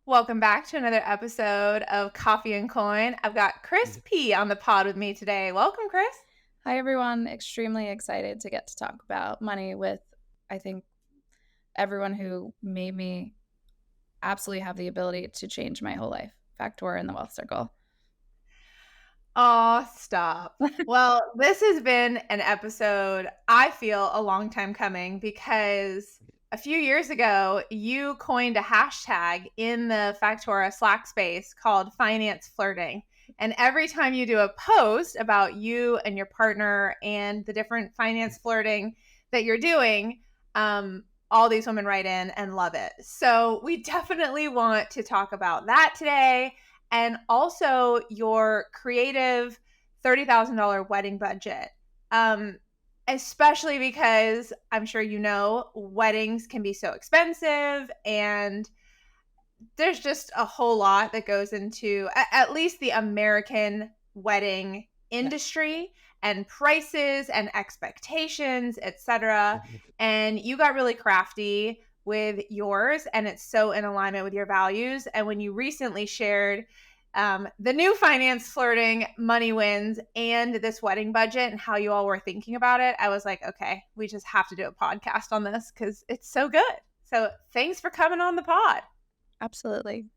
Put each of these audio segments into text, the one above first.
Welcome back to another episode of Coffee and Coin. I've got Chris P on the pod with me today. Welcome, Chris. Hi, everyone. Extremely excited to get to talk about money with, I think, everyone who made me absolutely have the ability to change my whole life. Factor in the wealth circle. Oh, stop. Well, this has been an episode I feel a long time coming because a few years ago, you coined a hashtag in the Factora Slack space called FinanceFlirting. And every time you do a post about you and your partner and the different finance flirting that you're doing, all these women write in and love it. So we definitely want to talk about that today. And also your creative $30,000 wedding budget. Especially because I'm sure you know weddings can be so expensive and there's just a whole lot that goes into at least the American wedding industry and prices and expectations, etc. And you got really crafty with yours and it's so in alignment with your values. And when you recently shared the new finance flirting money wins and this wedding budget and how you all were thinking about it, I was like, okay, we just have to do a podcast on this because it's so good. So thanks for coming on the pod. Absolutely.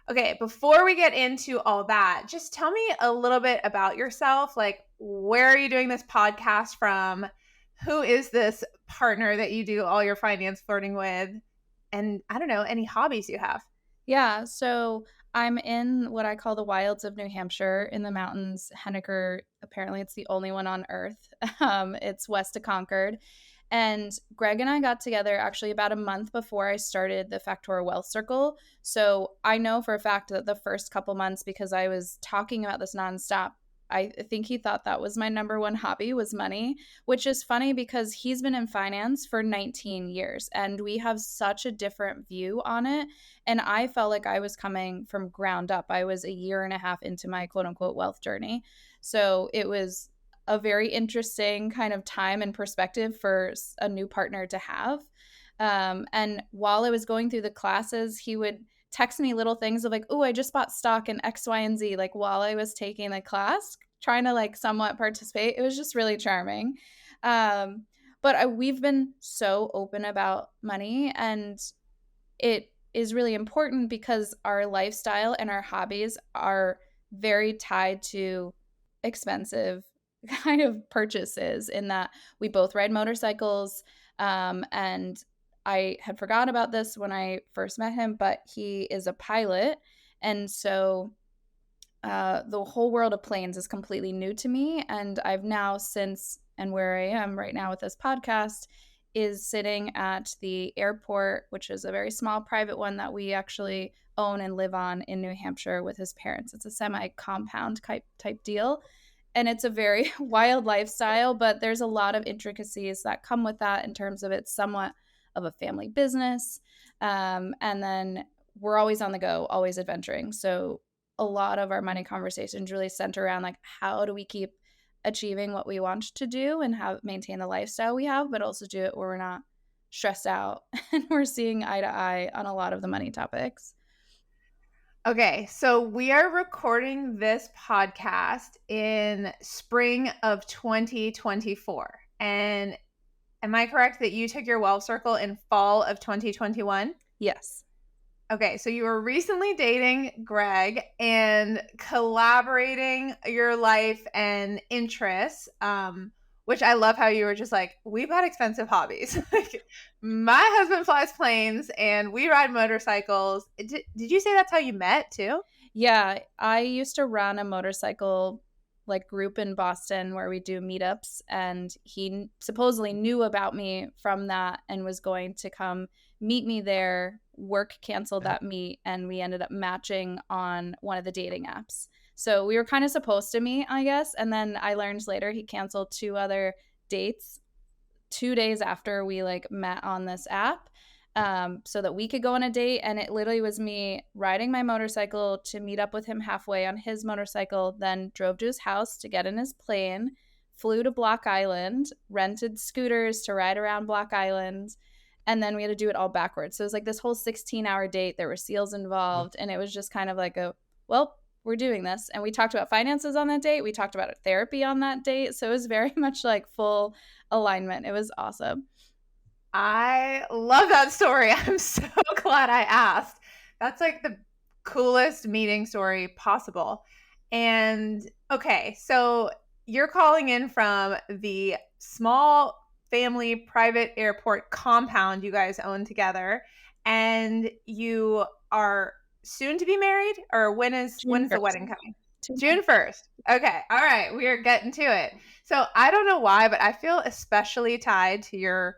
Okay, before we get into all that, just tell me a little bit about yourself. Like, where are you doing this podcast from? Who is this partner that you do all your finance flirting with? And I don't know, any hobbies you have? Yeah. So I'm in what I call the wilds of New Hampshire in the mountains. Henniker, apparently, it's the only one on earth. It's west of Concord. And Greg and I got together actually about a month before I started the Factora Wealth Circle. So I know for a fact that the first couple months, because I was talking about this nonstop, I think he thought that was my number one hobby was money, which is funny because he's been in finance for 19 years and we have such a different view on it. And I felt like I was coming from ground up. I was a year and a half into my quote unquote wealth journey. So it was a very interesting kind of time and perspective for a new partner to have. And while I was going through the classes, he would text me little things of like, oh, I just bought stock in X, Y, and Z, like while I was taking the class, trying to like somewhat participate. It was just really charming. But we've been so open about money, and it is really important because our lifestyle and our hobbies are very tied to expensive kind of purchases in that we both ride motorcycles. And I had forgotten about this when I first met him, but he is a pilot. And so the whole world of planes is completely new to me. And I've now since, and where I am right now with this podcast, is sitting at the airport, which is a very small private one that we actually own and live on in New Hampshire with his parents. It's a semi-compound type deal. And it's a very wild lifestyle, but there's a lot of intricacies that come with that in terms of it's somewhat of a family business. And then we're always on the go, always adventuring. So a lot of our money conversations really center around like, how do we keep achieving what we want to do and maintain the lifestyle we have, but also do it where we're not stressed out and we're seeing eye to eye on a lot of the money topics. Okay, so we are recording this podcast in spring of 2024. And am I correct that you took your wealth circle in fall of 2021? Yes. Okay, so you were recently dating Greg and collaborating your life and interests, which I love how you were just like, we've got expensive hobbies. Like, my husband flies planes and we ride motorcycles. Did you say that's how you met too? Yeah, I used to run a motorcycle like group in Boston where we do meetups, and he supposedly knew about me from that and was going to come meet me there. Work canceled that meet, and we ended up matching on one of the dating apps. So we were kind of supposed to meet, I guess, and then I learned later he canceled 2 other dates 2 days after we like met on this app, so that we could go on a date. And it literally was me riding my motorcycle to meet up with him halfway on his motorcycle, then drove to his house to get in his plane, flew to Block Island, rented scooters to ride around Block Island, And then we had to do it all backwards. So it was like this whole 16-hour date. There were seals involved. And it was just kind of like well, we're doing this. And we talked about finances on that date. We talked about therapy on that date. So it was very much like full alignment. It was awesome. I love that story. I'm so glad I asked. That's like the coolest meeting story possible. And okay, so you're calling in from the small family private airport compound you guys own together, and you are soon to be married, or when's June the 1st. wedding coming? June 1st. Okay. All right. We are getting to it. So I don't know why, but I feel especially tied to your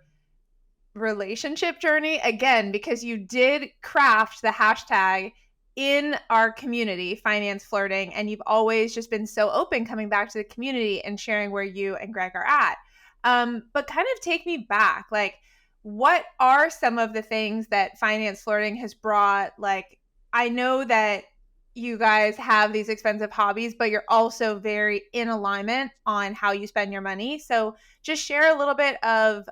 relationship journey again because you did craft the hashtag in our community, finance flirting, and you've always just been so open coming back to the community and sharing where you and Greg are at. But kind of take me back, like, what are some of the things that finance flirting has brought? Like, I know that you guys have these expensive hobbies, but you're also very in alignment on how you spend your money. So just share a little bit of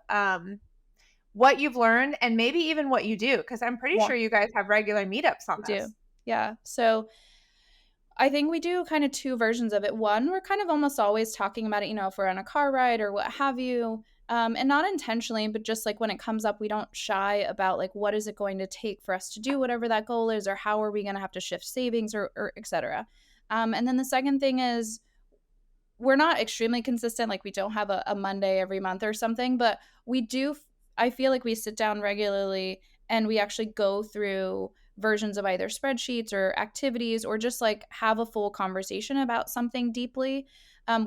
what you've learned and maybe even what you do, because I'm pretty sure you guys have regular meetups on We this. do. Yeah. So I think we do kind of two versions of it. One, we're kind of almost always talking about it, if we're on a car ride or what have you. And not intentionally, but just like when it comes up, we don't shy about like what is it going to take for us to do whatever that goal is, or how are we going to have to shift savings or et cetera. And then the second thing is we're not extremely consistent. Like we don't have a Monday every month or something, but we do. I feel like we sit down regularly and we actually go through versions of either spreadsheets or activities or just like have a full conversation about something deeply.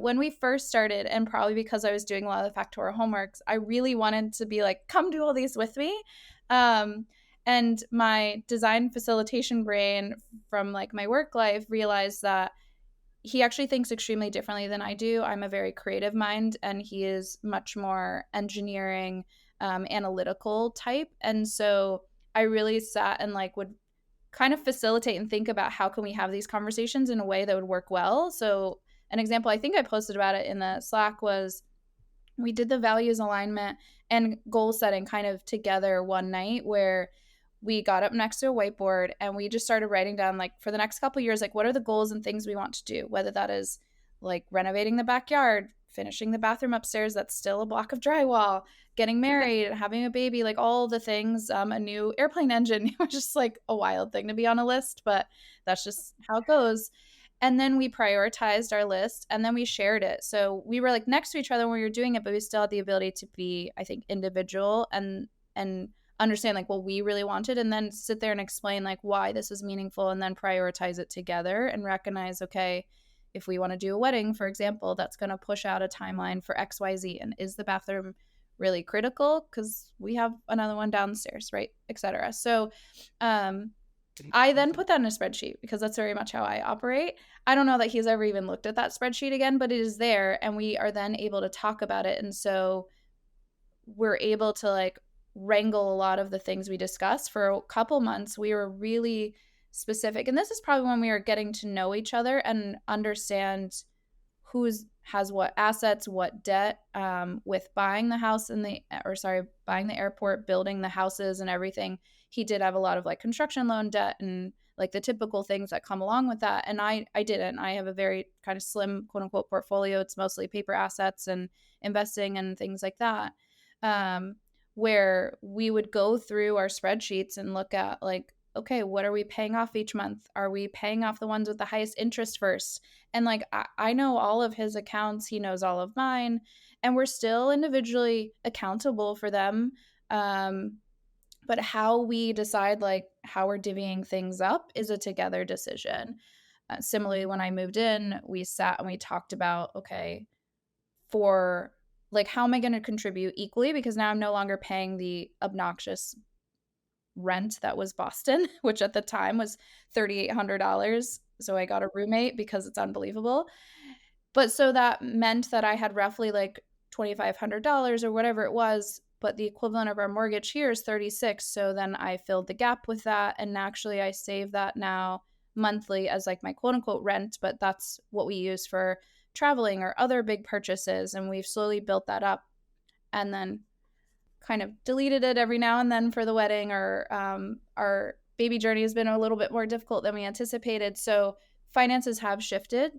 When we first started, and probably because I was doing a lot of the Factora homeworks, I really wanted to be like, come do all these with me. And my design facilitation brain from like my work life realized that he actually thinks extremely differently than I do. I'm a very creative mind, and he is much more engineering, analytical type. And so I really sat and like would kind of facilitate and think about how can we have these conversations in a way that would work well. So an example, I think I posted about it in the Slack, was we did the values alignment and goal setting kind of together one night where we got up next to a whiteboard and we just started writing down like for the next couple of years, like what are the goals and things we want to do, whether that is like renovating the backyard, finishing the bathroom upstairs that's still a block of drywall, getting married, having a baby, like all the things, a new airplane engine, which is like a wild thing to be on a list, but that's just how it goes. And then we prioritized our list and then we shared it. So we were like next to each other when we were doing it, but we still had the ability to be, I think, individual and understand like what we really wanted, and then sit there and explain like why this is meaningful, and then prioritize it together and recognize, okay, if we want to do a wedding, for example, that's going to push out a timeline for XYZ. And is the bathroom really critical? Because we have another one downstairs, right? Etc. So I then put that in a spreadsheet because that's very much how I operate. I don't know that he's ever even looked at that spreadsheet again, but it is there, and we are then able to talk about it. And so we're able to like wrangle a lot of the things we discussed. For a couple months, we were really specific. And this is probably when we were getting to know each other and understand who's has what assets, what debt, with buying the house buying the airport, building the houses and everything. He did have a lot of like construction loan debt and like the typical things that come along with that. And I didn't. I have a very kind of slim, quote unquote, portfolio. It's mostly paper assets and investing and things like that. Where we would go through our spreadsheets and look at like, okay, what are we paying off each month? Are we paying off the ones with the highest interest first? And like, I know all of his accounts, he knows all of mine, and we're still individually accountable for them. But how we decide like how we're divvying things up is a together decision. Similarly, when I moved in, we sat and we talked about, okay, for like, how am I going to contribute equally? Because now I'm no longer paying the obnoxious rent that was Boston, which at the time was $3,800. So I got a roommate because it's unbelievable. But so that meant that I had roughly like $2,500 or whatever it was, but the equivalent of our mortgage here is 36. So then I filled the gap with that. And actually I save that now monthly as like my quote unquote rent, but that's what we use for traveling or other big purchases. And we've slowly built that up. And then kind of deleted it every now and then for the wedding, or our baby journey has been a little bit more difficult than we anticipated. So finances have shifted,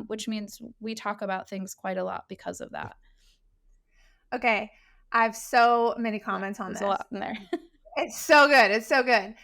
which means we talk about things quite a lot because of that. Okay. I have so many comments on There's this. a lot in there. It's so good. It's so good.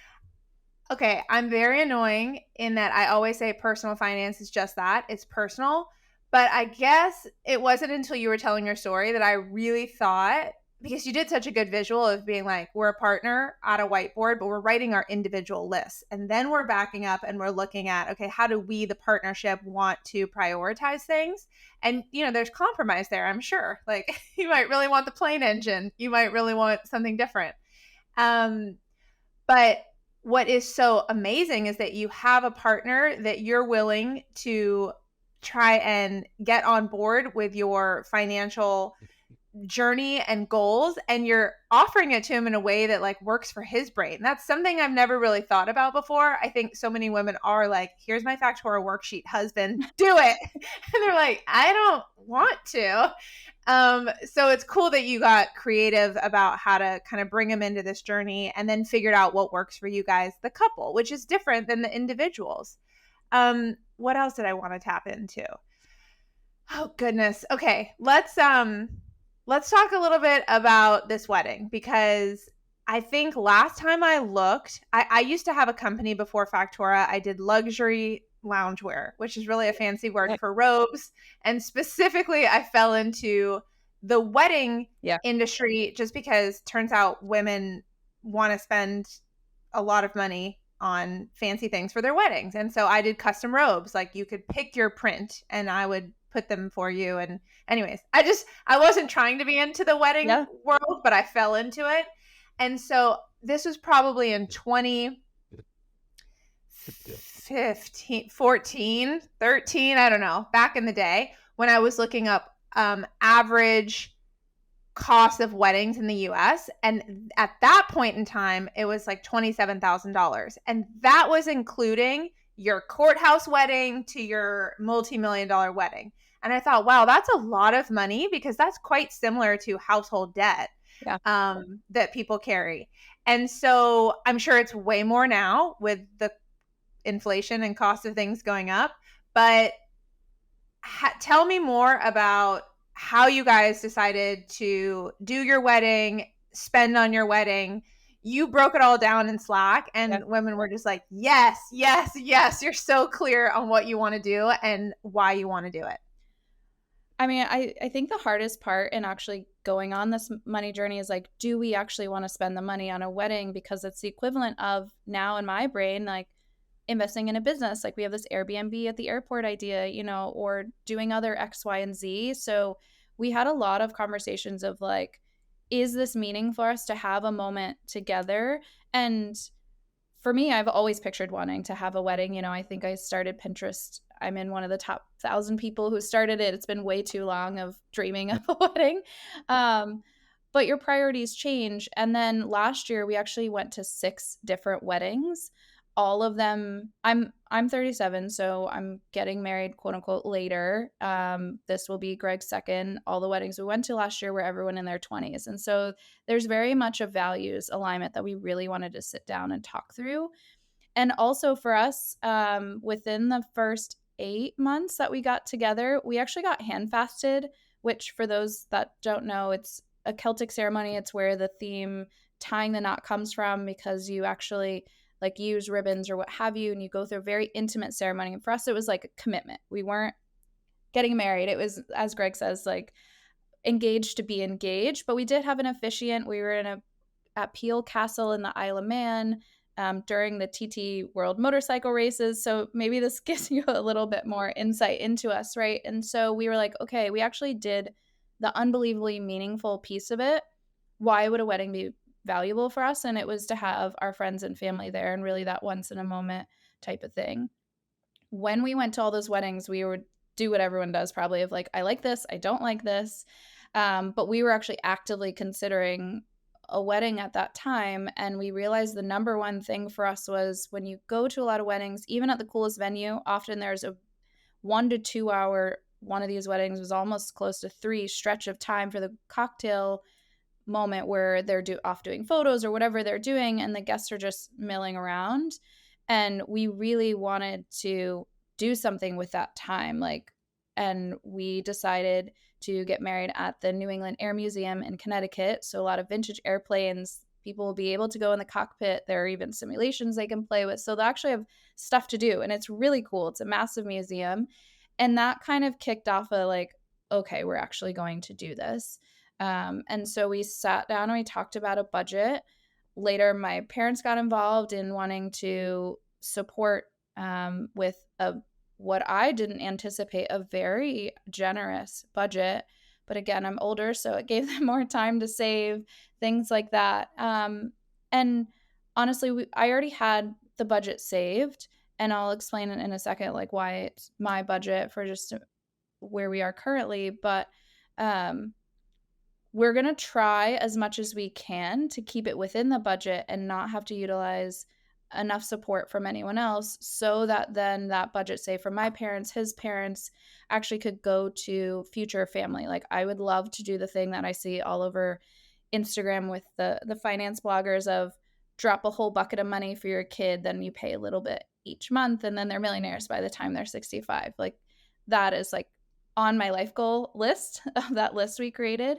Okay. I'm very annoying in that I always say personal finance is just that. It's personal. But I guess it wasn't until you were telling your story that I really thought, because you did such a good visual of being like, we're a partner at a whiteboard, but we're writing our individual lists. And then we're backing up and we're looking at, okay, how do we, the partnership, want to prioritize things? And, there's compromise there, I'm sure. Like, you might really want the plane engine. You might really want something different. But what is so amazing is that you have a partner that you're willing to try and get on board with your financial journey and goals, and you're offering it to him in a way that like works for his brain. That's something I've never really thought about before. I think so many women are like, here's my Factora worksheet, husband, do it. And they're like, I don't want to. So it's cool that you got creative about how to kind of bring him into this journey and then figured out what works for you guys, the couple, which is different than the individuals. What else did I want to tap into? Oh goodness. Okay, let's talk a little bit about this wedding, because I think last time I looked, I used to have a company before Factora. I did luxury loungewear, which is really a fancy word for robes. And specifically, I fell into the wedding industry just because turns out women want to spend a lot of money on fancy things for their weddings. And so I did custom robes. Like, you could pick your print and I would put them for you. And anyways, I wasn't trying to be into the wedding world, but I fell into it. And so this was probably in 2015, 14, 13, I don't know, back in the day when I was looking up average cost of weddings in the US. And at that point in time, it was like $27,000. And that was including your courthouse wedding to your multi-million-dollar wedding. And I thought, wow, that's a lot of money, because that's quite similar to household debt that people carry. And so I'm sure it's way more now with the inflation and cost of things going up. But tell me more about how you guys decided to do your wedding, spend on your wedding. You broke it all down in Slack, and women were just like, yes, yes, yes. You're so clear on what you want to do and why you want to do it. I mean, I think the hardest part in actually going on this money journey is like, do we actually want to spend the money on a wedding? Because it's the equivalent of, now in my brain, like investing in a business. Like, we have this Airbnb at the airport idea, or doing other X, Y, and Z. So we had a lot of conversations of like, is this meaning for us to have a moment together? And for me, I've always pictured wanting to have a wedding. I think I started Pinterest. I'm in one of the top 1,000 people who started it. It's been way too long of dreaming of a wedding. But your priorities change. And then last year, we actually went to 6 different weddings. All of them, I'm 37, so I'm getting married, quote unquote, later. This will be Greg's second. All the weddings we went to last year were everyone in their 20s. And so there's very much a values alignment that we really wanted to sit down and talk through. And also for us, within the first 8 months that we got together, we actually got handfasted, which, for those that don't know, it's a Celtic ceremony. It's where the theme tying the knot comes from, because you actually like use ribbons or what have you, and you go through a very intimate ceremony. And for us, it was like a commitment. We weren't getting married. It was, as Greg says, like engaged to be engaged. But we did have an officiant. We were at Peel Castle in the Isle of Man during the TT World Motorcycle Races. So maybe this gives you a little bit more insight into us, right? And so we were like, okay, we actually did the unbelievably meaningful piece of it. Why would a wedding be valuable for us? And it was to have our friends and family there, and really that once in a moment type of thing. When we went to all those weddings, we would do what everyone does probably, of like, I like this, I don't like this. But we were actually actively considering a wedding at that time. And we realized the number one thing for us was, when you go to a lot of weddings, even at the coolest venue, often there's a 1 to 2 hour, one of these weddings was almost close to 3 stretch of time for the cocktail moment where they're off doing photos or whatever they're doing, and the guests are just milling around. And we really wanted to do something with that time. And we decided to get married at the New England Air Museum in Connecticut. So a lot of vintage airplanes, people will be able to go in the cockpit. There are even simulations they can play with. So they actually have stuff to do. And it's really cool. It's a massive museum. And that kind of kicked off okay, we're actually going to do this. And so we sat down and we talked about a budget. Later, my parents got involved in wanting to support with what I didn't anticipate, a very generous budget. But again, I'm older, so it gave them more time to save, things like that. And honestly, I already had the budget saved, and I'll explain in a second why it's my budget for just where we are currently. But we're going to try as much as we can to keep it within the budget and not have to utilize enough support from anyone else, so that then that budget, say from my parents, his parents, actually could go to future family. I would love to do the thing that I see all over Instagram with the finance bloggers of drop a whole bucket of money for your kid, then you pay a little bit each month, and then they're millionaires by the time they're 65. That is on my life goal list of that list we created.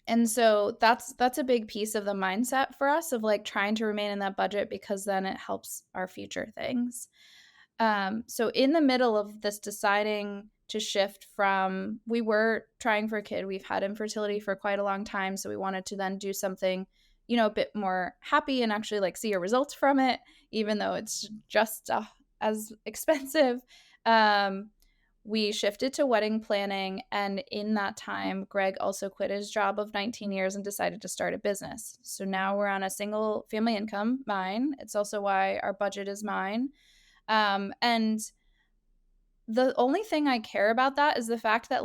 And so that's a big piece of the mindset for us of trying to remain in that budget, because then it helps our future things. So in the middle of this deciding to shift from, we were trying for a kid, we've had infertility for quite a long time. So we wanted to then do something, a bit more happy and actually see your results from it, even though it's just as expensive. We shifted to wedding planning, and in that time, Greg also quit his job of 19 years and decided to start a business. So now we're on a single family income, mine. It's also why our budget is mine. And the only thing I care about that is the fact that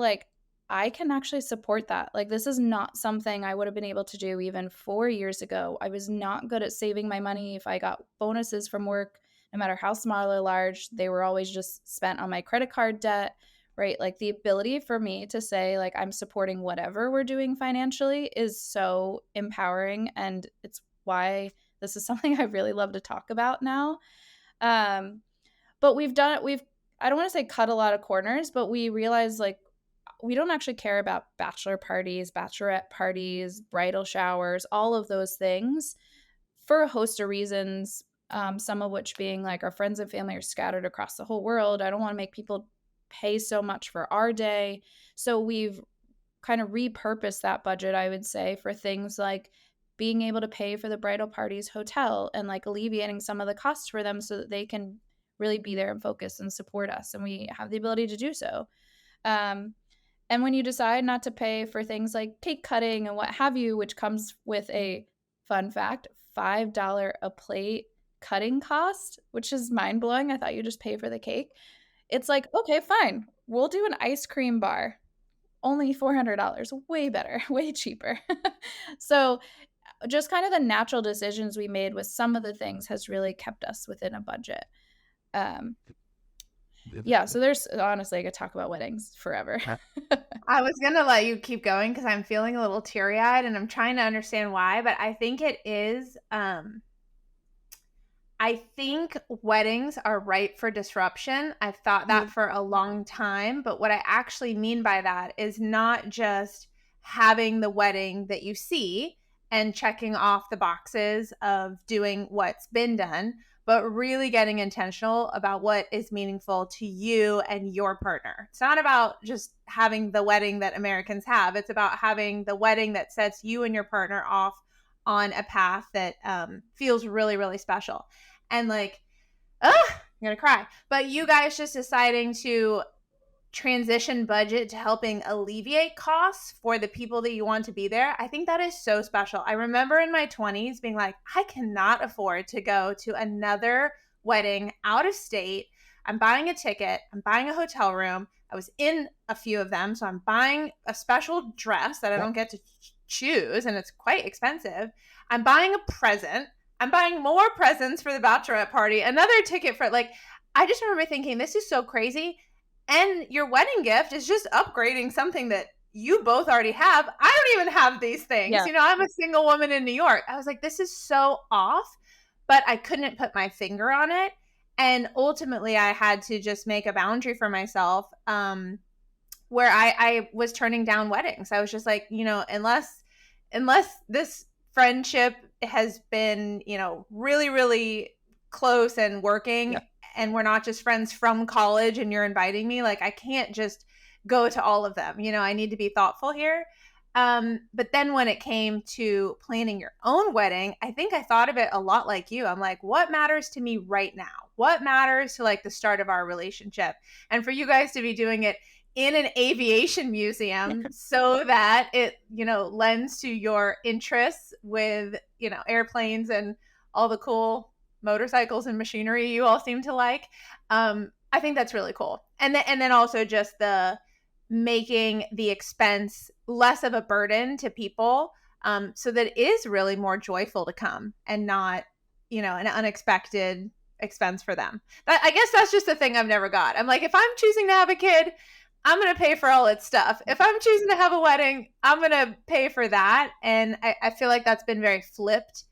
I can actually support that. This is not something I would have been able to do even 4 years ago. I was not good at saving my money. If I got bonuses from work, no matter how small or large, they were always just spent on my credit card debt, right? The ability for me to say I'm supporting whatever we're doing financially is so empowering, and it's why this is something I really love to talk about now. But I don't want to say cut a lot of corners, but we realized we don't actually care about bachelor parties, bachelorette parties, bridal showers, all of those things, for a host of reasons. Some of which being our friends and family are scattered across the whole world. I don't want to make people pay so much for our day. So we've kind of repurposed that budget, I would say, for things like being able to pay for the bridal party's hotel and alleviating some of the costs for them so that they can really be there and focus and support us. And we have the ability to do so. And when you decide not to pay for things like cake cutting and what have you, which comes with a fun fact, $5 a plate cutting cost, which is mind-blowing. I thought you just pay for the cake. It's okay, fine. We'll do an ice cream bar. Only $400. Way better, way cheaper. So just kind of the natural decisions we made with some of the things has really kept us within a budget. Yeah, so there's, honestly, I could talk about weddings forever. I was going to let you keep going because I'm feeling a little teary-eyed and I'm trying to understand why, but I think it is, I think weddings are ripe for disruption. I've thought that for a long time, but what I actually mean by that is not just having the wedding that you see and checking off the boxes of doing what's been done, but really getting intentional about what is meaningful to you and your partner. It's not about just having the wedding that Americans have. It's about having the wedding that sets you and your partner off on a path that feels really, really special. And I'm going to cry. But you guys just deciding to transition budget to helping alleviate costs for the people that you want to be there, I think that is so special. I remember in my 20s being I cannot afford to go to another wedding out of state. I'm buying a ticket. I'm buying a hotel room. I was in a few of them, so I'm buying a special dress that I don't get to choose, and it's quite expensive. I'm buying a present. I'm buying more presents for the bachelorette party, another ticket for I just remember thinking, this is so crazy. And your wedding gift is just upgrading something that you both already have. I don't even have these things. Yeah. You know, I'm a single woman in New York. I was like, this is so off, but I couldn't put my finger on it. And ultimately, I had to just make a boundary for myself, where I was turning down weddings. I was just like, you know, unless this friendship has been, you know, really, really close and working, Yeah. and we're not just friends from college and you're inviting me, like, I can't just go to all of them. You know, I need to be thoughtful here. But then when it came to planning your own wedding, I think I thought of it a lot like you. I'm like, what matters to me right now? What matters to like the start of our relationship? And for you guys to be doing it in an aviation museum so that it, you know, lends to your interests with, you know, airplanes and all the cool motorcycles and machinery you all seem to like. I think that's really cool. And then also just the making the expense less of a burden to people, so that it is really more joyful to come and not, you know, an unexpected expense for them. That, I guess that's just the thing I've never got. I'm like, if I'm choosing to have a kid, I'm going to pay for all its stuff. If I'm choosing to have a wedding, I'm going to pay for that. And I feel like that's been very flipped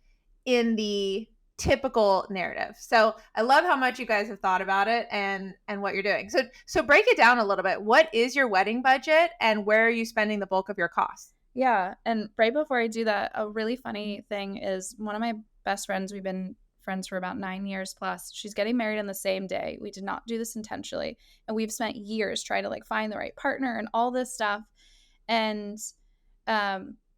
in the typical narrative. So I love how much you guys have thought about it and what you're doing. So break it down a little bit. What is your wedding budget and where are you spending the bulk of your costs? Yeah. And right before I do that, a really funny thing is one of my best friends, we've been friends for about 9 years plus. She's getting married on the same day. We did not do this intentionally. And we've spent years trying to like find the right partner and all this stuff. And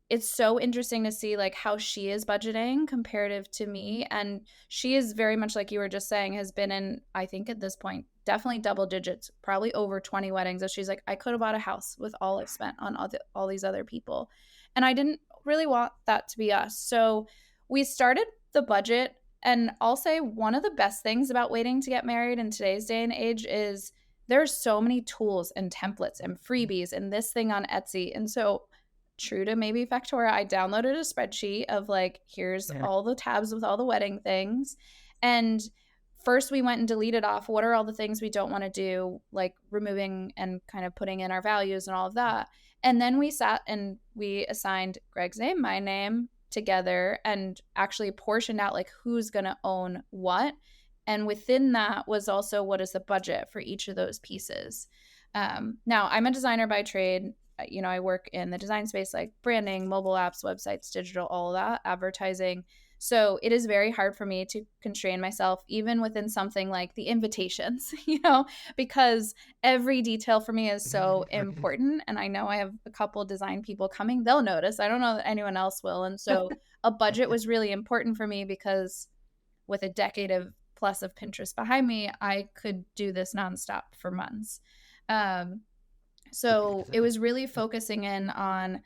it's so interesting to see like how she is budgeting comparative to me. And she is very much like you were just saying, has been in, I think at this point, definitely double digits, probably over 20 weddings. And she's like, I could have bought a house with all I've spent on all these other people. And I didn't really want that to be us. So we started the budget. And I'll say one of the best things about waiting to get married in today's day and age is there's so many tools and templates and freebies and this thing on Etsy. And so true to maybe Factora, I downloaded a spreadsheet of like, here's all the tabs with all the wedding things. And first we went and deleted off what are all the things we don't want to do, like removing and kind of putting in our values and all of that. And then we sat and we assigned Greg's name, my name together and actually portioned out like who's going to own what. And within that was also what is the budget for each of those pieces. Now, I'm a designer by trade. You know, I work in the design space, like branding, mobile apps, websites, digital, all of that, advertising. So it is very hard for me to constrain myself, even within something like the invitations, you know, because every detail for me is so important. And I know I have a couple design people coming, they'll notice. I don't know that anyone else will. And so a budget was really important for me because with a decade of plus of Pinterest behind me, I could do this nonstop for months. So it was really focusing in on,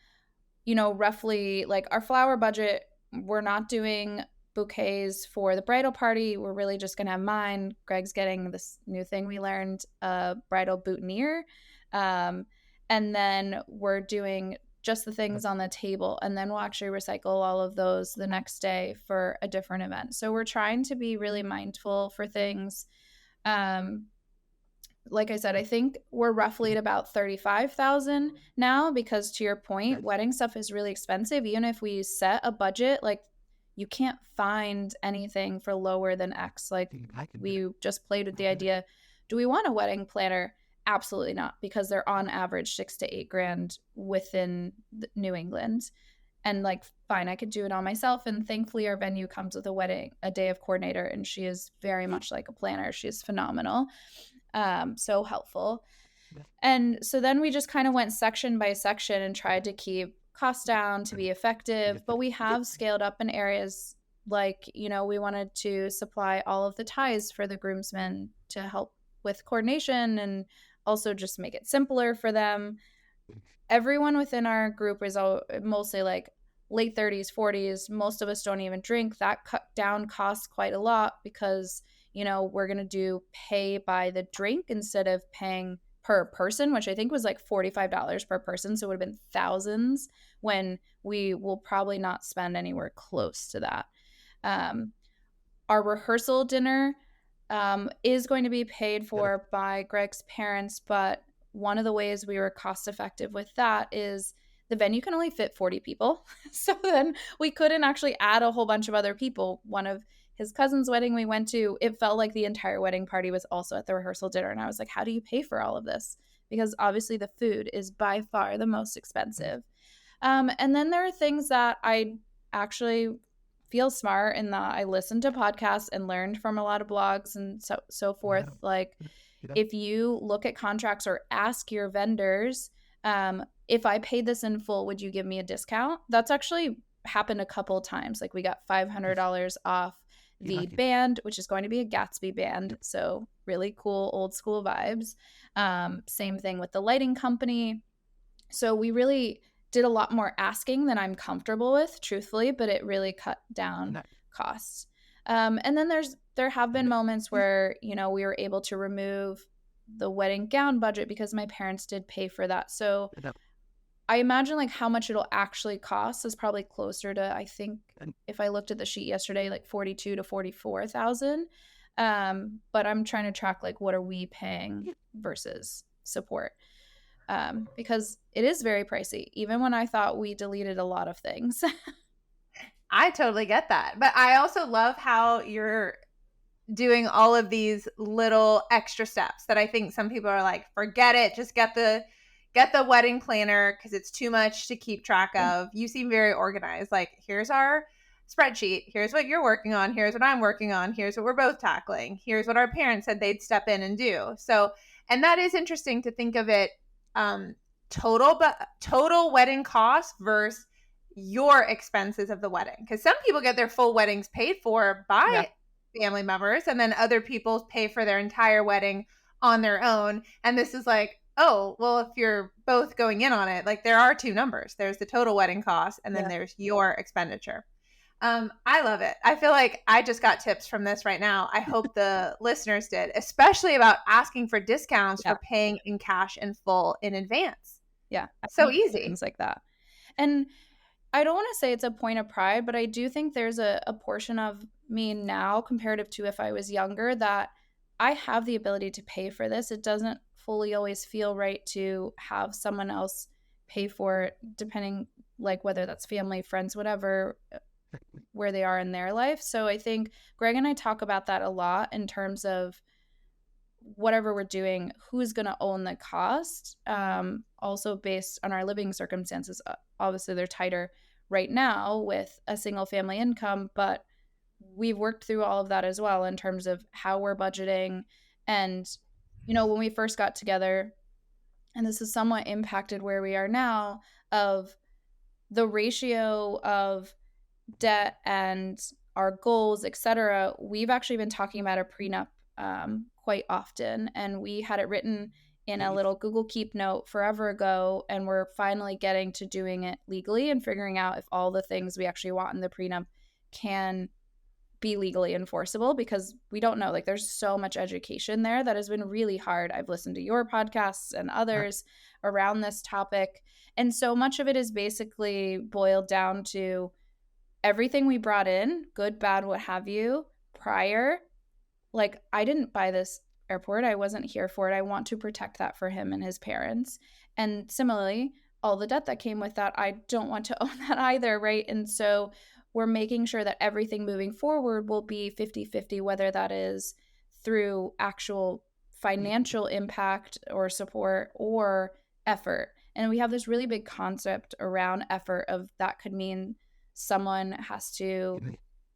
you know, roughly like our flower budget. We're not doing bouquets for the bridal party. We're really just going to have mine. Greg's getting this new thing we learned, a bridal boutonniere. And then we're doing just the things on the table. And then we'll actually recycle all of those the next day for a different event. So we're trying to be really mindful for things. Like I said, I think we're roughly at about 35,000 now because to your point, wedding stuff is really expensive. Even if we set a budget, like you can't find anything for lower than X. Like we just played with the idea, do we want a wedding planner? Absolutely not, because they're on average 6 to 8 grand within New England. And like, fine, I could do it on myself. And thankfully our venue comes with a day of coordinator, and she is very much like a planner. She's phenomenal. So helpful. And so then we just kind of went section by section and tried to keep costs down to be effective. But we have scaled up in areas like, you know, we wanted to supply all of the ties for the groomsmen to help with coordination and also just make it simpler for them. Everyone within our group is mostly like late 30s, 40s. Most of us don't even drink. That cut down costs quite a lot because, you know, we're going to do pay by the drink instead of paying per person, which I think was like $45 per person. So it would have been thousands when we will probably not spend anywhere close to that. Our rehearsal dinner is going to be paid for by Greg's parents, but one of the ways we were cost effective with that is the venue can only fit 40 people. So then we couldn't actually add a whole bunch of other people. One of his cousin's wedding we went to, it felt like the entire wedding party was also at the rehearsal dinner. And I was like, how do you pay for all of this? Because obviously the food is by far the most expensive. And then there are things that I actually feel smart in that I listened to podcasts and learned from a lot of blogs and so forth. Like if you look at contracts or ask your vendors, if I paid this in full, would you give me a discount? That's actually happened a couple of times. Like we got $500 off the band, which is going to be a Gatsby band. So really cool old school vibes. Same thing with the lighting company. So we really did a lot more asking than I'm comfortable with, truthfully, but it really cut down costs. And then there have been moments where, we were able to remove the wedding gown budget because my parents did pay for that. So I imagine like how much it'll actually cost is probably closer to, I think if I looked at the sheet yesterday, like 42 to 44,000. But I'm trying to track like what are we paying versus support. Because it is very pricey, even when I thought we deleted a lot of things. I totally get that. But I also love how you're doing all of these little extra steps that I think some people are like, forget it, just get the wedding planner because it's too much to keep track of. You seem very organized. Like, here's our spreadsheet. Here's what you're working on. Here's what I'm working on. Here's what we're both tackling. Here's what our parents said they'd step in and do. So, and that is interesting to think of it total wedding cost versus your expenses of the wedding. Because some people get their full weddings paid for by family members, and then other people pay for their entire wedding on their own. And this is like, oh, well, if you're both going in on it, like there are two numbers. There's the total wedding cost, and then there's your expenditure. I love it. I feel like I just got tips from this right now. I hope the listeners did, especially about asking for discounts for paying in cash in full in advance. Yeah. So easy. Things like that. And I don't want to say it's a point of pride, but I do think there's a portion of me now comparative to if I was younger that I have the ability to pay for this. It doesn't fully always feel right to have someone else pay for it, depending like whether that's family, friends, whatever, where they are in their life. So I think Greg and I talk about that a lot in terms of whatever we're doing, who's going to own the cost, also based on our living circumstances. Obviously, they're tighter right now with a single family income, but we've worked through all of that as well in terms of how we're budgeting. And, when we first got together, and this is somewhat impacted where we are now, of the ratio of debt and our goals, etc. We've actually been talking about a prenup quite often, and we had it written in a little Google Keep note forever ago, and we're finally getting to doing it legally and figuring out if all the things we actually want in the prenup can be legally enforceable, because we don't know. Like, there's so much education there that has been really hard. I've listened to your podcasts and others around this topic, and so much of it is basically boiled down to everything we brought in, good, bad, what have you, prior. Like, I didn't buy this airport. I wasn't here for it. I want to protect that for him and his parents. And similarly, all the debt that came with that, I don't want to own that either, right? And so we're making sure that everything moving forward will be 50-50, whether that is through actual financial impact or support or effort. And we have this really big concept around effort of that could mean someone has to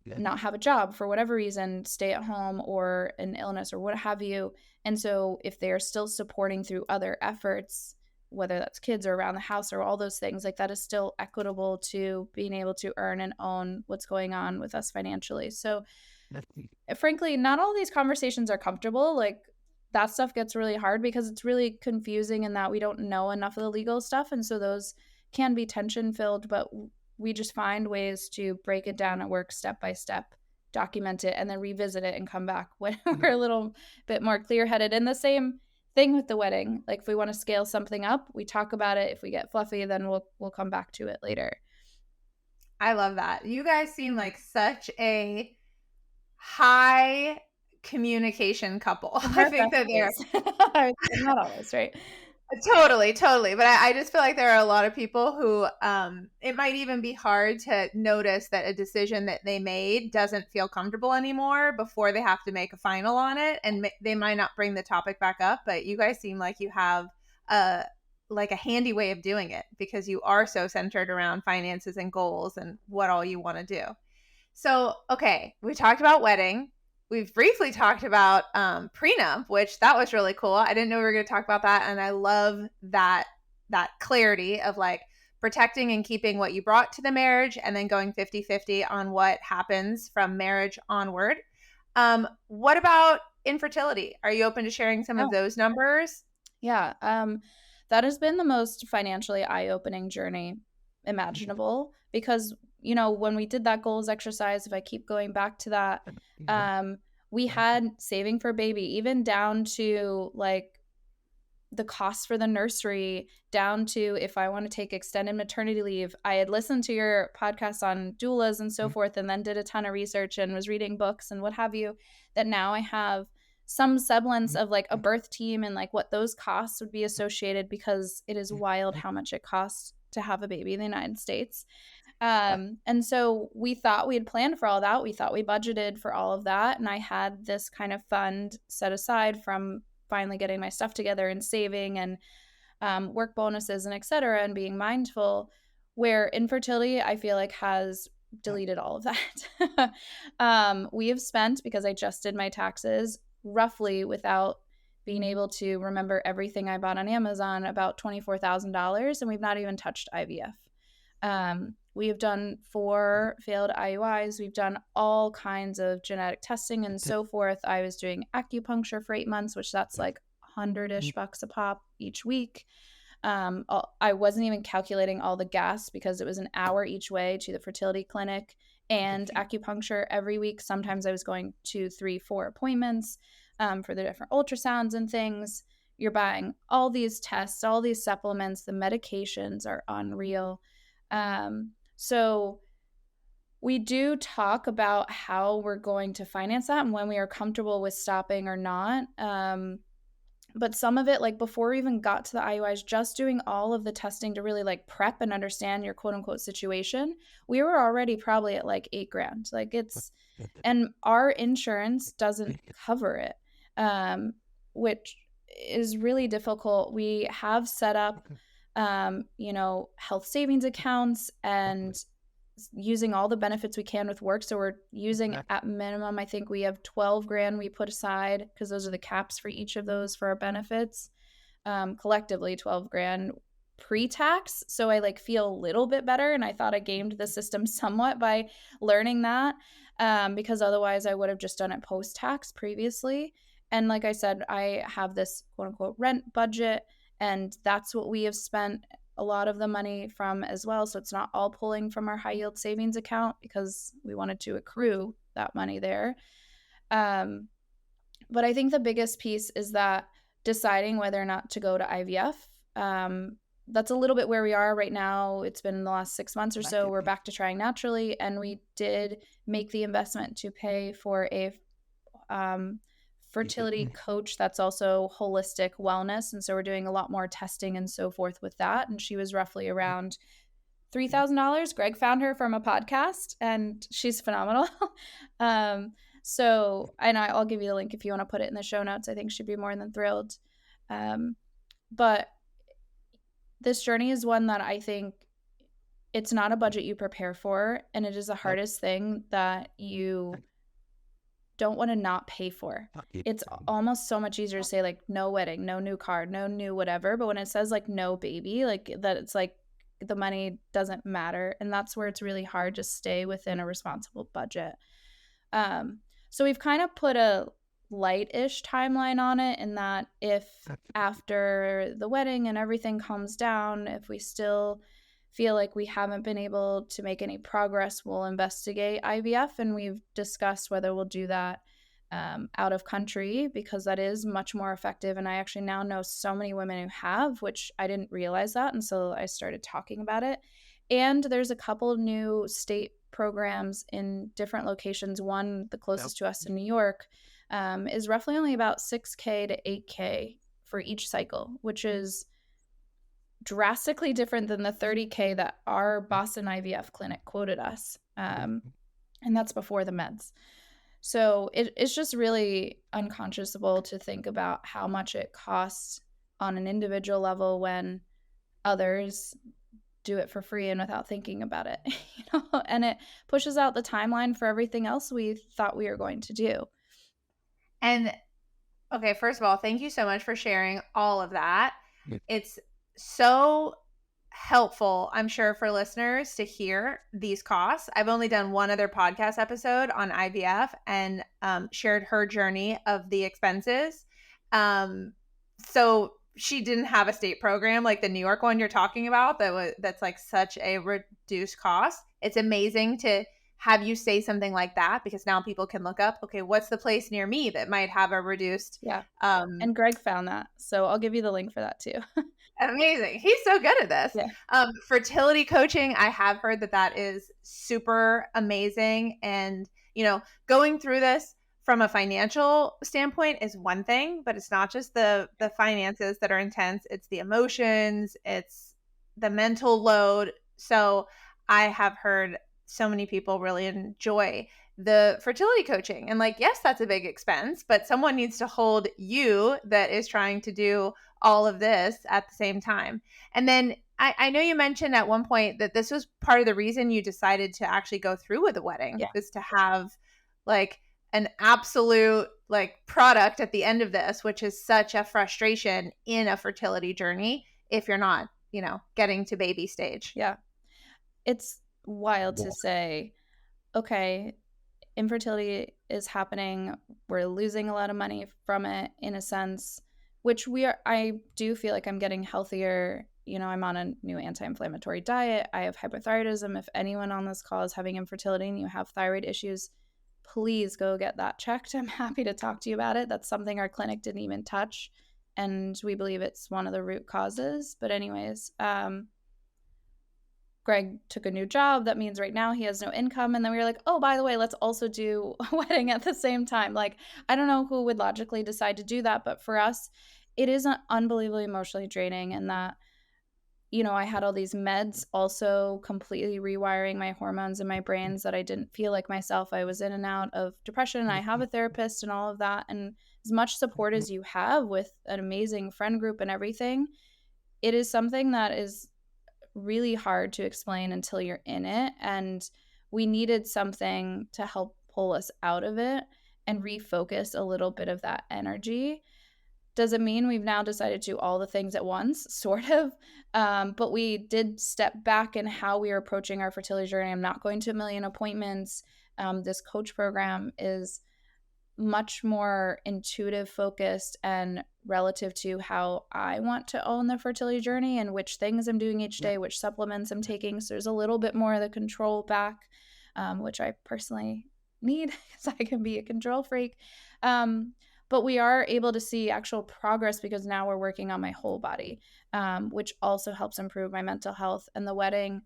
not have a job for whatever reason, stay at home, or an illness or what have you. And so if they're still supporting through other efforts, whether that's kids or around the house or all those things, like that is still equitable to being able to earn and own what's going on with us financially. So frankly, not all these conversations are comfortable. Like, that stuff gets really hard because it's really confusing in that we don't know enough of the legal stuff. And so those can be tension filled, but we just find ways to break it down at work step by step, document it, and then revisit it and come back when we're a little bit more clear-headed. And the same thing with the wedding. Like, if we want to scale something up, we talk about it. If we get fluffy, then we'll come back to it later. I love that. You guys seem like such a high communication couple. I think that they're not always, right? Totally, totally. But I just feel like there are a lot of people who it might even be hard to notice that a decision that they made doesn't feel comfortable anymore before they have to make a final on it. And they might not bring the topic back up, but you guys seem like you have a like a handy way of doing it because you are so centered around finances and goals and what all you want to do. So, okay, we talked about wedding. We've briefly talked about prenup, which that was really cool. I didn't know we were going to talk about that, and I love that clarity of like protecting and keeping what you brought to the marriage and then going 50-50 on what happens from marriage onward. What about infertility? Are you open to sharing some of Oh, those numbers? yeah. That has been the most financially eye-opening journey imaginable because, when we did that goals exercise, if I keep going back to that, um, we had saving for baby, even down to like the cost for the nursery, down to if I want to take extended maternity leave. I had listened to your podcast on doulas and so forth, and then did a ton of research and was reading books and what have you, that now I have some semblance of like a birth team and like what those costs would be associated, because it is wild how much it costs to have a baby in the United States. And so we thought we had planned for all that. We thought we budgeted for all of that. And I had this kind of fund set aside from finally getting my stuff together and saving and work bonuses and et cetera, and being mindful, where infertility, I feel like, has deleted all of that. We have spent, because I just did my taxes, roughly, without being able to remember everything I bought on Amazon, about $24,000, and we've not even touched IVF. We have done 4 failed IUIs. We've done all kinds of genetic testing and so forth. I was doing acupuncture for 8 months, which that's like 100-ish bucks a pop each week. I wasn't even calculating all the gas because it was an hour each way to the fertility clinic and acupuncture every week. Sometimes I was going to 3-4 appointments for the different ultrasounds and things. You're buying all these tests, all these supplements. The medications are unreal. So we do talk about how we're going to finance that and when we are comfortable with stopping or not. But some of it, like before we even got to the IUIs, just doing all of the testing to really like prep and understand your quote unquote situation, we were already probably at like $8,000. Like and our insurance doesn't cover it, which is really difficult. We have set up, health savings accounts and using all the benefits we can with work. So we're using at minimum, I think we have 12 grand we put aside, because those are the caps for each of those for our benefits. Collectively 12 grand pre-tax. So I like feel a little bit better. And I thought I gamed the system somewhat by learning that, because otherwise I would have just done it post-tax previously. And like I said, I have this quote unquote rent budget, and that's what we have spent a lot of the money from as well. So it's not all pulling from our high yield savings account, because we wanted to accrue that money there. But I think the biggest piece is that deciding whether or not to go to IVF. That's a little bit where we are right now. It's been the last 6 months or so. We're back to trying naturally. And we did make the investment to pay for a fertility coach that's also holistic wellness. And so we're doing a lot more testing and so forth with that. And she was roughly around $3,000. Greg found her from a podcast, and she's phenomenal. So, and I'll give you the link if you want to put it in the show notes. I think she'd be more than thrilled. But this journey is one that I think it's not a budget you prepare for, and it is the hardest thing that you don't want to not pay for. It's almost so much easier to say like no wedding, no new car, no new whatever, but when it says like no baby, like that, it's like the money doesn't matter, and that's where it's really hard to stay within a responsible budget. So we've kind of put a light-ish timeline on it, in that if after the wedding and everything calms down, if we still feel like we haven't been able to make any progress, we'll investigate IVF, and we've discussed whether we'll do that out of country, because that is much more effective. And I actually now know so many women who have, which I didn't realize that until I started talking about it. And there's a couple of new state programs in different locations. One, the closest to us in New York, is roughly only about $6K to $8K for each cycle, which is drastically different than the $30K that our Boston IVF clinic quoted us. And that's before the meds. So it's just really unconscionable to think about how much it costs on an individual level when others do it for free and without thinking about it, and it pushes out the timeline for everything else we thought we were going to do. And okay, first of all, thank you so much for sharing all of that. It's so helpful, I'm sure, for listeners to hear these costs. I've only done one other podcast episode on IVF and shared her journey of the expenses. So she didn't have a state program like the New York one you're talking about that's like such a reduced cost. It's amazing to have you say something like that, because now people can look up, okay, what's the place near me that might have a reduced. Yeah. And Greg found that. So I'll give you the link for that too. Amazing. He's so good at this. Yeah. Fertility coaching, I have heard that is super amazing. And, going through this from a financial standpoint is one thing, but it's not just the finances that are intense. It's the emotions, it's the mental load. So I have heard so many people really enjoy the fertility coaching, and like, yes, that's a big expense, but someone needs to hold you that is trying to do all of this at the same time. And then I know you mentioned at one point that this was part of the reason you decided to actually go through with the wedding, is to have like an absolute like product at the end of this, which is such a frustration in a fertility journey if you're not, getting to baby stage. Yeah. It's wild to say, okay, infertility is happening. We're losing a lot of money from it in a sense, which I do feel like I'm getting healthier. I'm on a new anti-inflammatory diet. I have hypothyroidism. If anyone on this call is having infertility and you have thyroid issues, please go get that checked. I'm happy to talk to you about it. That's something our clinic didn't even touch, and we believe it's one of the root causes. But anyways, Greg took a new job. That means right now he has no income. And then we were like, oh, by the way, let's also do a wedding at the same time. Like, I don't know who would logically decide to do that, but for us, it is unbelievably emotionally draining. And that, I had all these meds also completely rewiring my hormones in my brains that I didn't feel like myself. I was in and out of depression. I have a therapist and all of that. And as much support as you have with an amazing friend group and everything, it is something that is really hard to explain until you're in it. And we needed something to help pull us out of it and refocus a little bit of that energy. Does it mean we've now decided to do all the things at once? Sort of. But we did step back in how we are approaching our fertility journey. I'm not going to a million appointments. This coach program is much more intuitive focused and relative to how I want to own the fertility journey and which things I'm doing each day, which supplements I'm taking. So there's a little bit more of the control back, which I personally need because I can be a control freak. But we are able to see actual progress because now we're working on my whole body, which also helps improve my mental health. And the wedding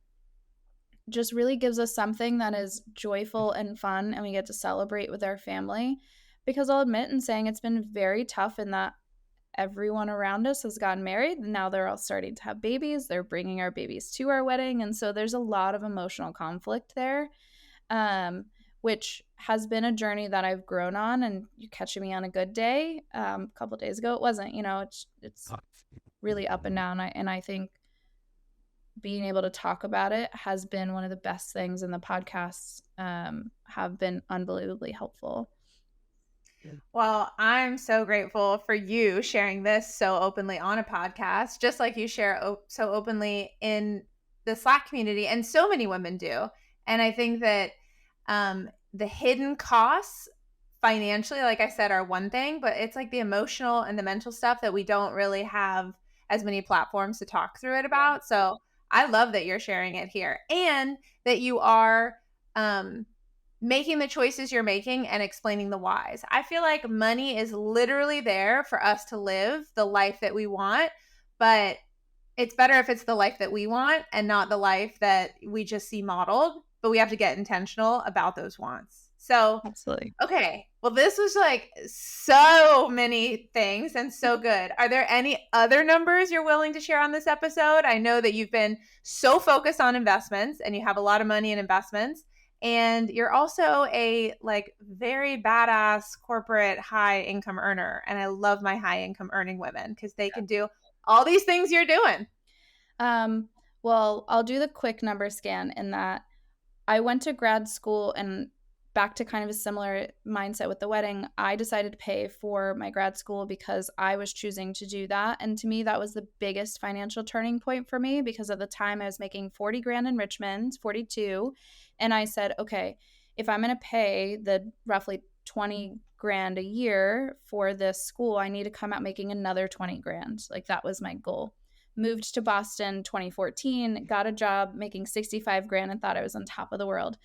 just really gives us something that is joyful and fun, and we get to celebrate with our family. Because I'll admit in saying it's been very tough in that everyone around us has gotten married. And now they're all starting to have babies. They're bringing our babies to our wedding. And so there's a lot of emotional conflict there, which has been a journey that I've grown on. And you're catching me on a good day. A couple of days ago, it wasn't, it's really up and down. And I think being able to talk about it has been one of the best things, and the podcasts have been unbelievably helpful. Well, I'm so grateful for you sharing this so openly on a podcast, just like you share so openly in the Slack community, and so many women do. And I think that the hidden costs financially, like I said, are one thing, but it's like the emotional and the mental stuff that we don't really have as many platforms to talk through it about. So I love that you're sharing it here, and that you are making the choices you're making and explaining the whys. I feel like money is literally there for us to live the life that we want, but it's better if it's the life that we want and not the life that we just see modeled, but we have to get intentional about those wants. So, absolutely. Okay. Well, this was like so many things and so good. Are there any other numbers you're willing to share on this episode? I know that you've been so focused on investments and you have a lot of money in investments. And you're also a like very badass corporate high income earner. And I love my high income earning women because they can do all these things you're doing. Well, I'll do the quick number scan in that I went to grad school, and back to kind of a similar mindset with the wedding, I decided to pay for my grad school because I was choosing to do that. And to me, that was the biggest financial turning point for me because at the time I was making 40 grand in Richmond, 42. And I said, okay, if I'm going to pay the roughly 20 grand a year for this school, I need to come out making another 20 grand. Like that was my goal. Moved to Boston 2014, got a job making 65 grand and thought I was on top of the world.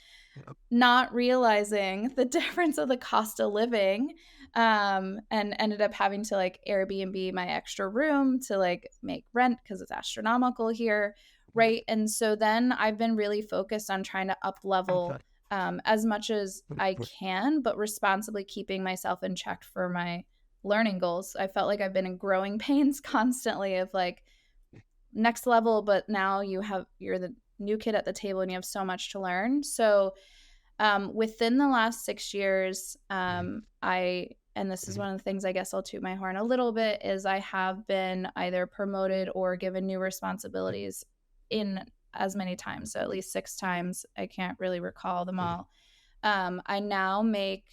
Not realizing the difference of the cost of living, and ended up having to like Airbnb my extra room to like make rent because it's astronomical here, right? And so then I've been really focused on trying to up level as much as I can, but responsibly keeping myself in check for my learning goals. I felt like I've been in growing pains constantly of like next level, but now you're the new kid at the table and you have so much to learn. So within the last 6 years, and this is one of the things I guess I'll toot my horn a little bit, is I have been either promoted or given new responsibilities in as many times. So at least 6 times. I can't really recall them all. I now make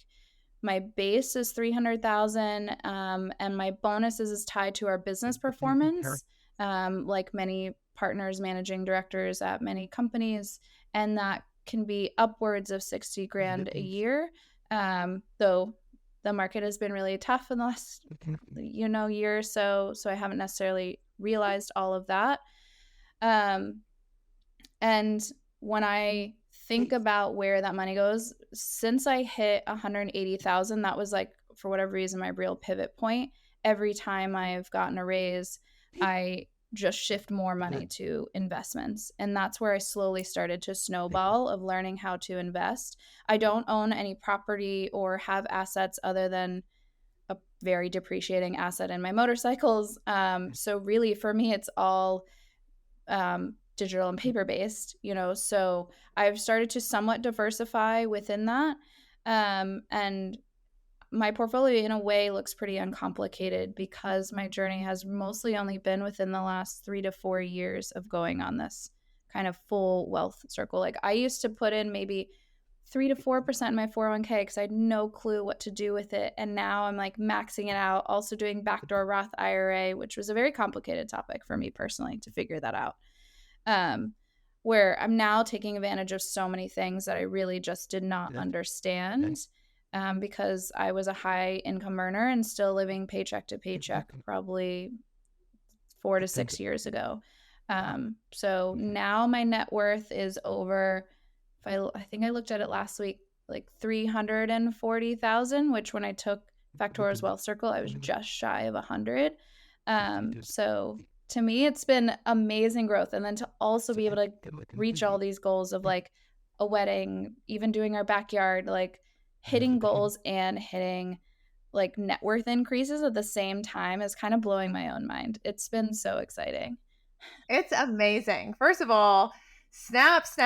my base is 300,000, and my bonuses is tied to our business performance. Like many partners, managing directors at many companies, and that can be upwards of 60 grand a year. Though the market has been really tough in the last, year or so. So I haven't necessarily realized all of that. And when I think about where that money goes, since I hit 180,000, that was like, for whatever reason, my real pivot point. Every time I've gotten a raise, I just shift more money to investments. And that's where I slowly started to snowball of learning how to invest. I don't own any property or have assets other than a very depreciating asset in my motorcycles. So really for me, it's all digital and paper based, so I've started to somewhat diversify within that. And my portfolio in a way looks pretty uncomplicated because my journey has mostly only been within the last 3 to 4 years of going on this kind of full wealth circle. Like I used to put in maybe 3 to 4% in my 401k because I had no clue what to do with it. And now I'm like maxing it out, also doing backdoor Roth IRA, which was a very complicated topic for me personally to figure that out. Where I'm now taking advantage of so many things that I really just did not understand. Because I was a high income earner and still living paycheck to paycheck probably 4 to 6 years ago. So now my net worth is over, I think I looked at it last week, like 340,000, which when I took Factora's Wealth Circle, I was just shy of 100. So to me, it's been amazing growth. And then to also be able to reach all these goals of like a wedding, even doing our backyard, like hitting goals and hitting like net worth increases at the same time is kind of blowing my own mind. It's been so exciting. It's amazing. First of all, snaps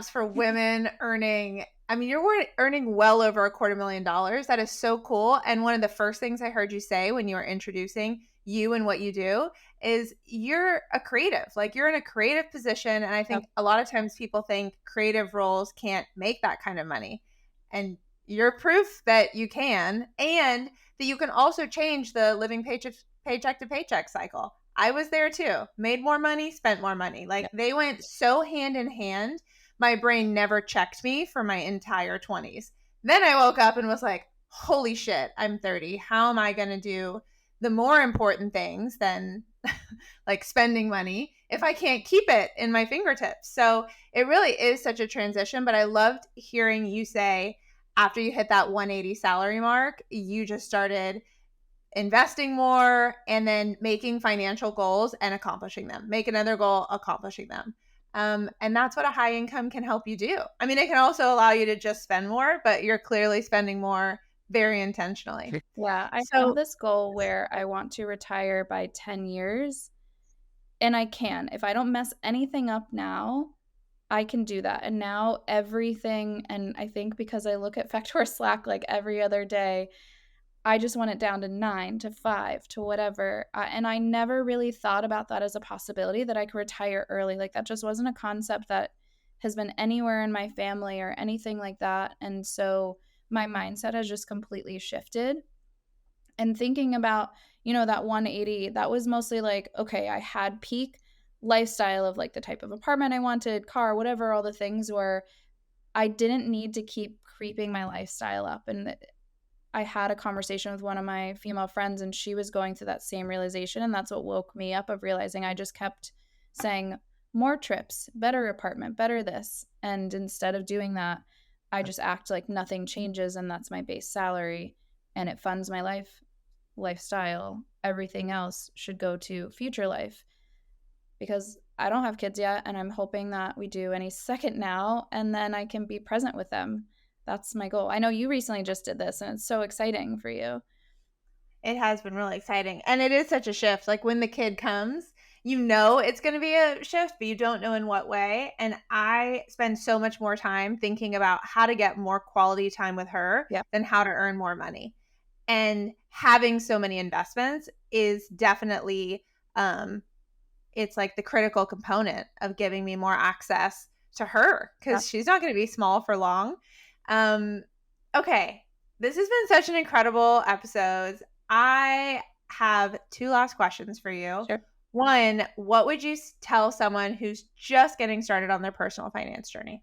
for women earning. I mean, you're earning well over $250,000. That is so cool. And one of the first things I heard you say when you were introducing you and what you do is you're a creative. Like you're in a creative position. And I think a lot of times people think creative roles can't make that kind of money. And you're proof that you can, and that you can also change the living paycheck to paycheck cycle. I was there too. Made more money, spent more money. Like they went so hand in hand. My brain never checked me for my entire 20s. Then I woke up and was like, holy shit, I'm 30. How am I going to do the more important things than like spending money if I can't keep it in my fingertips? So it really is such a transition. But I loved hearing you say after you hit that 180 salary mark, you just started investing more and then making financial goals and accomplishing them. Make another goal, accomplishing them. And that's what a high income can help you do. I mean, it can also allow you to just spend more, but you're clearly spending more very intentionally. Yeah, I have So this goal where I want to retire by 10 years, and I can. If I don't mess anything up now, I can do that. And now everything, and I think because I look at Factor Slack like every other day, I just want it down to 9 to 5 to whatever. And I never really thought about that as a possibility that I could retire early. Like that just wasn't a concept that has been anywhere in my family or anything like that. And so my mindset has just completely shifted. And thinking about, that 180, that was mostly like, okay, I had peak lifestyle of like the type of apartment I wanted, car, whatever all the things were. I didn't need to keep creeping my lifestyle up. And I had a conversation with one of my female friends, and she was going through that same realization. And that's what woke me up of realizing I just kept saying, more trips, better apartment, better this. And instead of doing that, I just act like nothing changes, and that's my base salary, and it funds my lifestyle. Everything else should go to future life, because I don't have kids yet, and I'm hoping that we do any second now, and then I can be present with them. That's my goal. I know you recently just did this, and it's so exciting for you. it has been really exciting. And it is such a shift. Like when the kid comes, you know it's going to be a shift, but you don't know in what way. And I spend so much more time thinking about how to get more quality time with her Yeah. than how to earn more money. And having so many investments is definitely it's like the critical component of giving me more access to her, because she's not going to be small for long. Okay, this has been such an incredible episode. I have two last questions for you. Sure. One, what would you tell someone who's just getting started on their personal finance journey?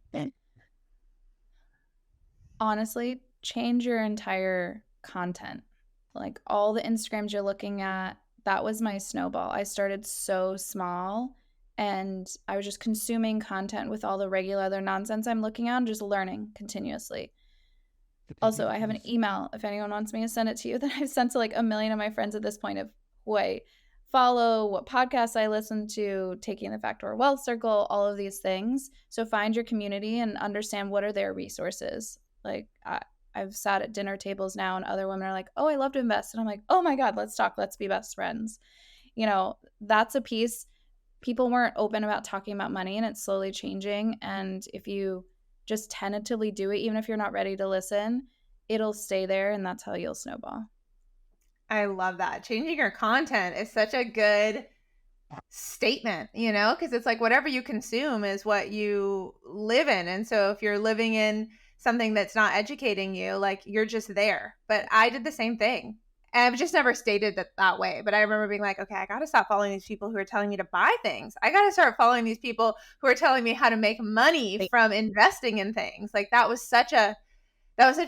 Honestly, change your entire content. Like all the Instagrams you're looking at, that was my snowball. I started so small, and I was just consuming content with all the regular other nonsense I'm looking at and just learning continuously. Also, I have an email if anyone wants me to send it to you that I've sent to like a million of my friends at this point of who I follow, what podcasts I listen to, taking the Factor Wealth Circle, all of these things. So find your community and understand what are their resources. Like I've sat at dinner tables now, and other women are like, oh, I love to invest. And I'm like, oh my God, let's talk. Let's be best friends. That's a piece. People weren't open about talking about money, and it's slowly changing. And if you just tentatively do it, even if you're not ready to listen, it'll stay there, and that's how you'll snowball. I love that. Changing your content is such a good statement, because it's like whatever you consume is what you live in. And so if you're living in something that's not educating you, like you're just there. But I did the same thing. And I've just never stated that way. But I remember being like, okay, I got to stop following these people who are telling me to buy things. I got to start following these people who are telling me how to make money from investing in things. Like that was such a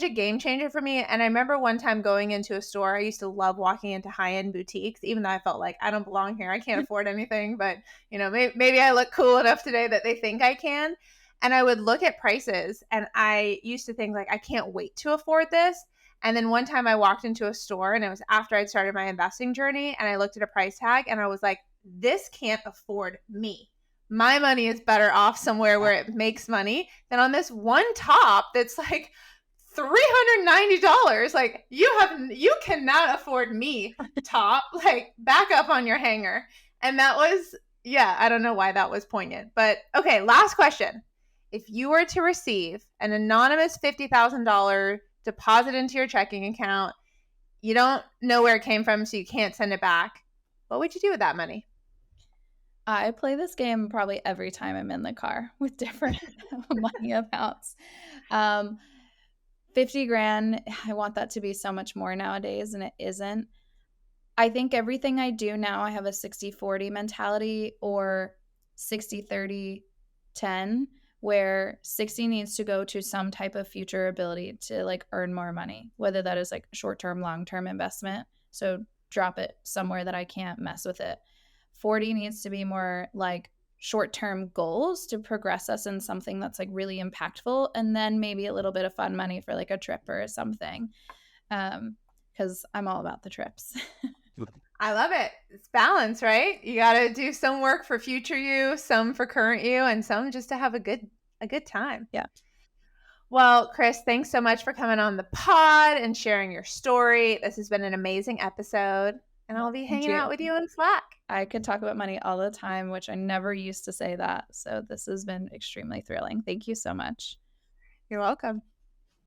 game changer for me. And I remember one time going into a store. I used to love walking into high-end boutiques, even though I felt like I don't belong here. I can't afford anything, but maybe I look cool enough today that they think I can. And I would look at prices, and I used to think like, I can't wait to afford this. And then one time I walked into a store, and it was after I'd started my investing journey, and I looked at a price tag and I was like, this can't afford me. My money is better off somewhere where it makes money than on this one top that's like $390. Like you cannot afford me, top. Like back up on your hanger. And that was, I don't know why that was poignant. But okay, last question. If you were to receive an anonymous $50,000 deposit into your checking account, you don't know where it came from, so you can't send it back, what would you do with that money? I play this game probably every time I'm in the car with different money amounts. 50 grand, I want that to be so much more nowadays, and it isn't. I think everything I do now, I have a 60-40 mentality or 60-30-10, where 60 needs to go to some type of future ability to like earn more money, whether that is like short-term, long-term investment. So drop it somewhere that I can't mess with it. 40 needs to be more like short-term goals to progress us in something that's like really impactful, and then maybe a little bit of fun money for like a trip or something, because I'm all about the trips. I love it. It's balance, right? You got to do some work for future you, some for current you, and some just to have a good time. Yeah. Well, Chris, thanks so much for coming on the pod and sharing your story. This has been an amazing episode, and I'll be Thank hanging out you. with you on Slack. I could talk about money all the time, which I never used to say that. So this has been extremely thrilling. Thank you so much. You're welcome.